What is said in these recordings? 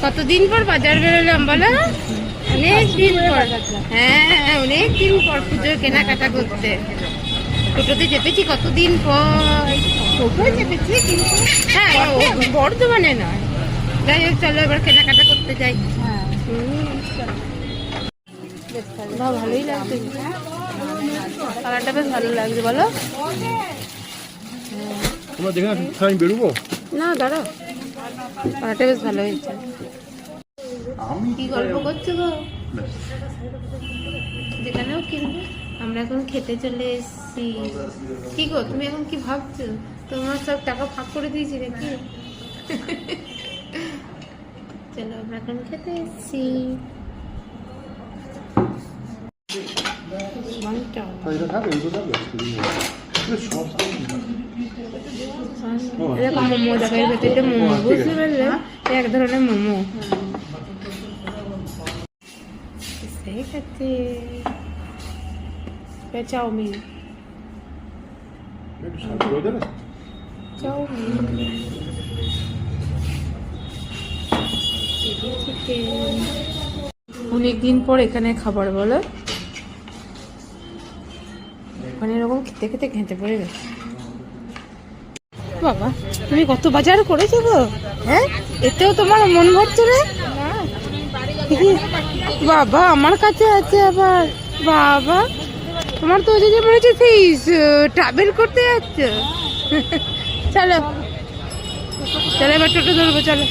কতদিন পর বাজার বেরোলাম বলো? অনেক দিন পর। হ্যাঁ, অনেক দিন পর পুজোর কেনাকাটা করতে টোটোতে চেপেছি কতদিন পর। টোটোয় চেপেছি কিন্তু হ্যাঁ, বর্ধমানে নয়। যাই হোক, চলো এবার কেনাকাটা করতে যাই। ভালোই লাগছে, কালারটা বেশ ভালো লাগছে বলো। তোমরা দেখে আমি বেরোবো না, দাঁড়াও, কালারটা বেশ ভালো হয়েছে। কি গল্প করছো গো? যেখানেও কিনবে। আমরা এখন খেতে চলে এসেছি। কি গো, তুমি এখন কি ভাবছো? তোমার সব টাকা ভাগ করে দিয়েছি নাকি? চলো, আমরা এখন খেতে এসেছি। মোমো দেখার ভেতরে মোমো, বুঝতে পারলে? এক ধরনের মোমো খাচ্ছে। চাউমিন অনেকদিন পর এখানে খাবার বলো। ওখানে এরকম খেতে খেতে ঘেঁটে পড়ে গেছে। বাবা, তুমি কত বাজার করেছো গো? হ্যাঁ, এতেও তোমার মন ভরছে না? বাবা, আমার কাছে আছে আবার। বাবা, তোমার তো ওই যে মনে হচ্ছে সেই ট্রাভেল করতে যাচ্ছ। চলো চলো, এবার টোটো ধরবো। চলো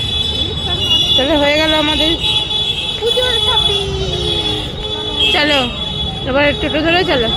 চলো, হয়ে গেল আমাদের পুজোর শপিং। চলো এবার টোটো ধরে চলো।